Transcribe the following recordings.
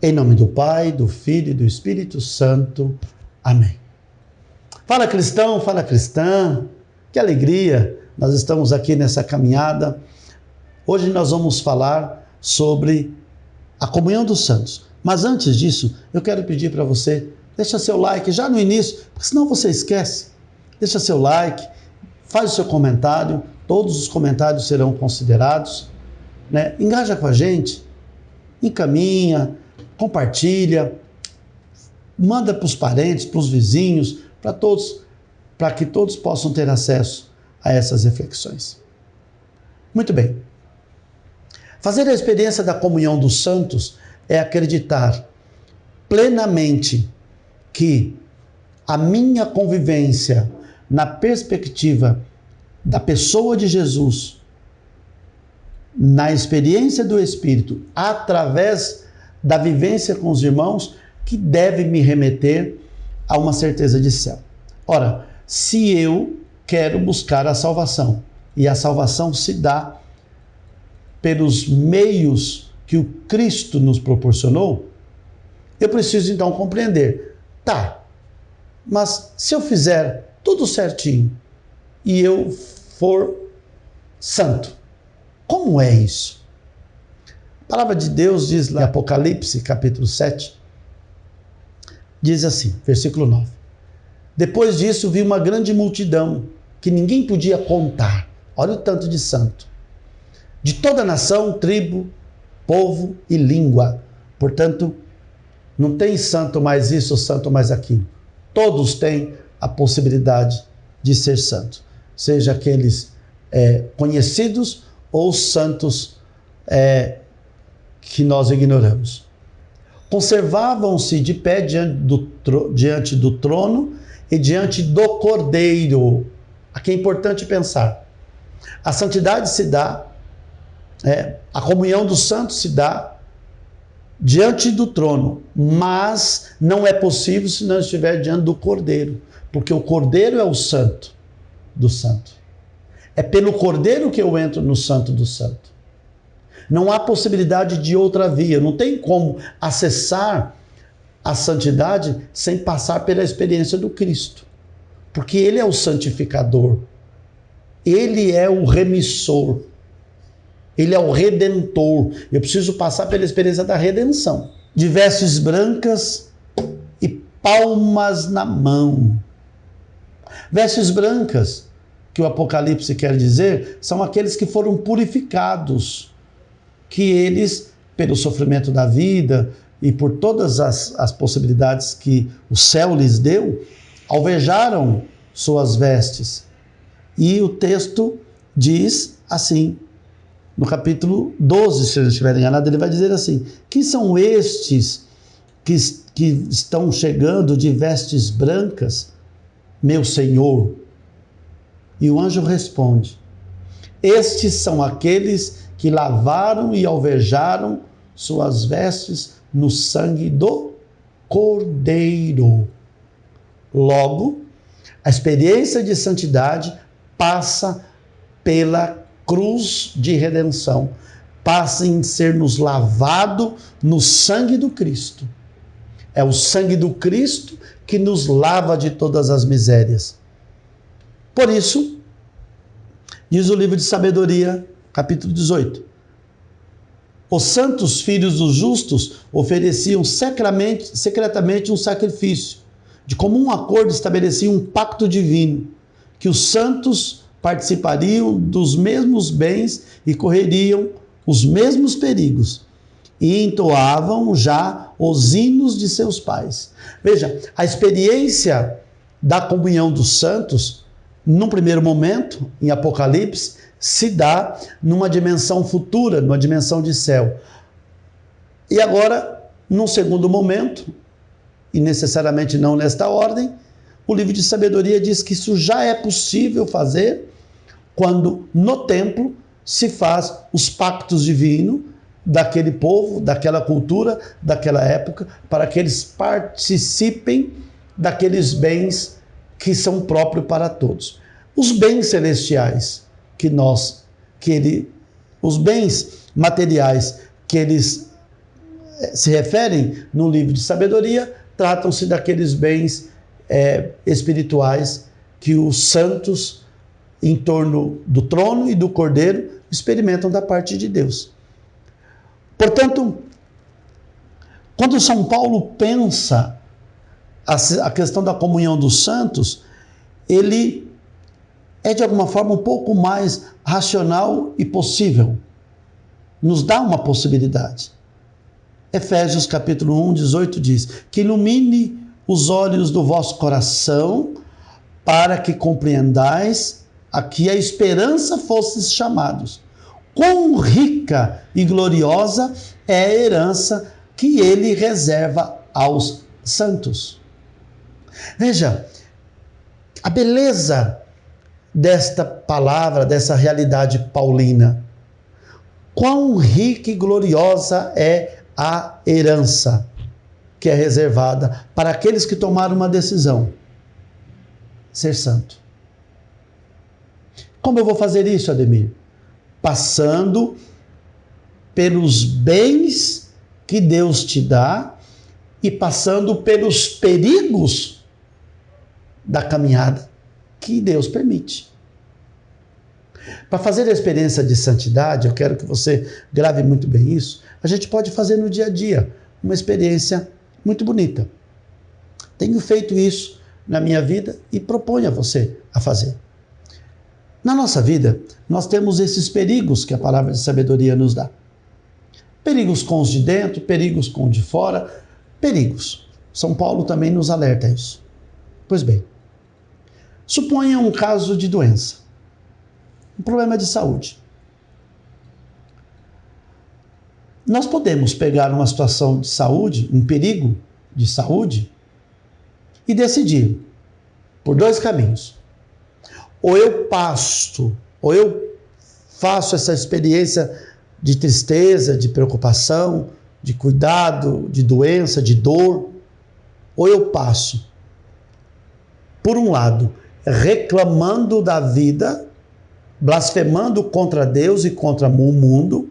Em nome do Pai, do Filho e do Espírito Santo. Amém. Fala cristão, fala cristã, que alegria! Nós estamos aqui nessa caminhada. Hoje nós vamos falar sobre a comunhão dos santos. Mas antes disso, eu quero pedir para você, deixa seu like já no início, porque senão você esquece. Deixa seu like, faz o seu comentário, todos os comentários serão considerados, né? Engaja com a gente, encaminha, compartilha, manda para os parentes, para os vizinhos, para todos, para que todos possam ter acesso a essas reflexões. Muito bem. Fazer a experiência da comunhão dos santos é acreditar plenamente que a minha convivência na perspectiva da pessoa de Jesus, na experiência do Espírito, através da vivência com os irmãos, que deve me remeter a uma certeza de céu. Ora, se eu quero buscar a salvação, e a salvação se dá pelos meios que o Cristo nos proporcionou, eu preciso então compreender, mas se eu fizer tudo certinho e eu for santo, como é isso? A palavra de Deus diz lá em Apocalipse, capítulo 7, diz assim, versículo 9. Depois disso vi uma grande multidão que ninguém podia contar. Olha o tanto de santo. De toda nação, tribo, povo e língua. Portanto, não tem santo mais isso, santo mais aquilo. Todos têm a possibilidade de ser santo. Seja aqueles conhecidos ou santos que nós ignoramos. Conservavam-se de pé diante do trono e diante do Cordeiro. Aqui é importante pensar. A santidade se dá, a comunhão dos santos se dá diante do trono, mas não é possível se não estiver diante do Cordeiro, porque o Cordeiro é o santo do santo. É pelo Cordeiro que eu entro no santo do santo. Não há possibilidade de outra via, não tem como acessar a santidade sem passar pela experiência do Cristo, porque Ele é o santificador, Ele é o remissor, Ele é o redentor. Eu preciso passar pela experiência da redenção, de vestes brancas e palmas na mão. Vestes brancas, que o Apocalipse quer dizer, são aqueles que foram purificados, que eles, pelo sofrimento da vida e por todas as possibilidades que o céu lhes deu, alvejaram suas vestes. E o texto diz assim, no capítulo 12, se eu não estiver enganado, ele vai dizer assim, quem são estes que estão chegando de vestes brancas, meu Senhor? E o anjo responde, estes são aqueles que lavaram e alvejaram suas vestes no sangue do Cordeiro. Logo, a experiência de santidade passa pela cruz de redenção, passa em sermos lavados no sangue do Cristo. É o sangue do Cristo que nos lava de todas as misérias. Por isso, diz o livro de Sabedoria, capítulo 18. Os santos filhos dos justos ofereciam secretamente um sacrifício. De comum acordo estabeleciam um pacto divino, que os santos participariam dos mesmos bens e correriam os mesmos perigos. E entoavam já os hinos de seus pais. Veja, a experiência da comunhão dos santos, num primeiro momento, em Apocalipse, se dá numa dimensão futura, numa dimensão de céu. E agora, num segundo momento, e necessariamente não nesta ordem, o livro de Sabedoria diz que isso já é possível fazer quando no templo se faz os pactos divinos daquele povo, daquela cultura, daquela época, para que eles participem daqueles bens que são próprios para todos. Os bens celestiais os bens materiais que eles se referem no livro de sabedoria, tratam-se daqueles bens espirituais que os santos em torno do trono e do cordeiro experimentam da parte de Deus. Portanto, quando São Paulo pensa a questão da comunhão dos santos, ele é de alguma forma um pouco mais racional e possível. Nos dá uma possibilidade. Efésios capítulo 1, 18 diz: que ilumine os olhos do vosso coração, para que compreendais a que a esperança fostes chamados. Quão rica e gloriosa é a herança que ele reserva aos santos. Veja, a beleza desta palavra, dessa realidade paulina. Quão rica e gloriosa é a herança que é reservada para aqueles que tomaram uma decisão: ser santo. Como eu vou fazer isso, Ademir? Passando pelos bens que Deus te dá e passando pelos perigos da caminhada que Deus permite. Para fazer a experiência de santidade, eu quero que você grave muito bem isso, a gente pode fazer no dia a dia uma experiência muito bonita. Tenho feito isso na minha vida e proponho a você a fazer. Na nossa vida, nós temos esses perigos que a palavra de sabedoria nos dá. Perigos com os de dentro, perigos com os de fora, perigos. São Paulo também nos alerta a isso. Pois bem, suponha um caso de doença, um problema de saúde. Nós podemos pegar uma situação de saúde, um perigo de saúde, e decidir por dois caminhos. Ou eu passo, ou eu faço essa experiência de tristeza, de preocupação, de cuidado, de doença, de dor, ou eu passo, por um lado, reclamando da vida, blasfemando contra Deus e contra o mundo,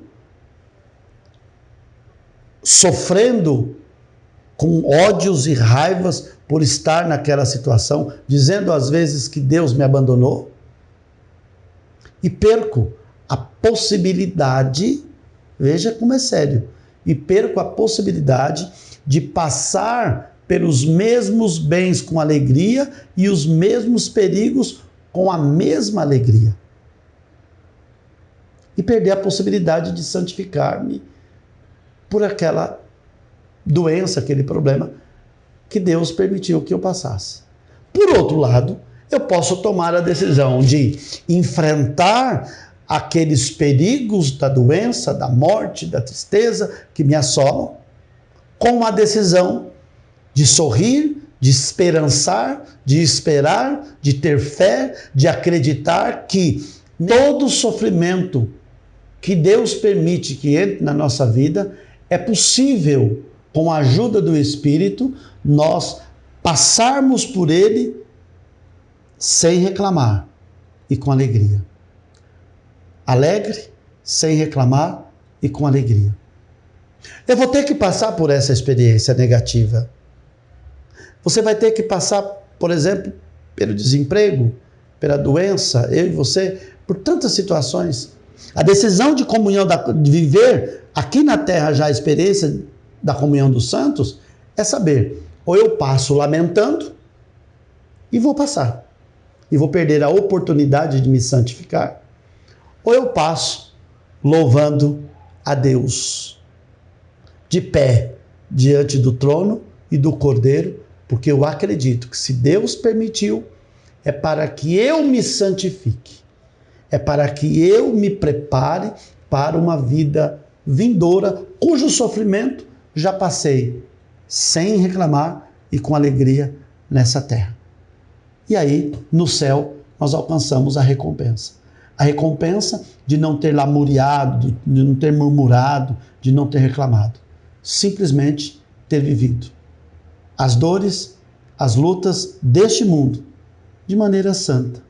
sofrendo com ódios e raivas por estar naquela situação, dizendo às vezes que Deus me abandonou, e perco a possibilidade, veja como é sério, e perco a possibilidade de passar pelos mesmos bens com alegria e os mesmos perigos com a mesma alegria. E perder a possibilidade de santificar-me por aquela doença, aquele problema que Deus permitiu que eu passasse. Por outro lado, eu posso tomar a decisão de enfrentar aqueles perigos da doença, da morte, da tristeza que me assolam, com a decisão de sorrir, de esperançar, de esperar, de ter fé, de acreditar que todo sofrimento que Deus permite que entre na nossa vida, é possível, com a ajuda do Espírito, nós passarmos por ele sem reclamar e com alegria. Alegre, sem reclamar e com alegria. Eu vou ter que passar por essa experiência negativa. Você vai ter que passar, por exemplo, pelo desemprego, pela doença, eu e você, por tantas situações. A decisão de comunhão, de viver aqui na terra já a experiência da comunhão dos santos, é saber, ou eu passo lamentando e vou passar, e vou perder a oportunidade de me santificar, ou eu passo louvando a Deus, de pé diante do trono e do Cordeiro, porque eu acredito que se Deus permitiu, é para que eu me santifique, é para que eu me prepare para uma vida vindoura, cujo sofrimento já passei sem reclamar e com alegria nessa terra. E aí, no céu, nós alcançamos a recompensa. A recompensa de não ter lamuriado, de não ter murmurado, de não ter reclamado. Simplesmente ter vivido as dores, as lutas deste mundo de maneira santa,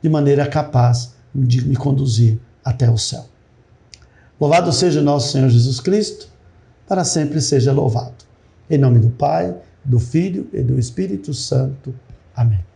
de maneira capaz de me conduzir até o céu. Louvado seja nosso Senhor Jesus Cristo, para sempre seja louvado. Em nome do Pai, do Filho e do Espírito Santo. Amém.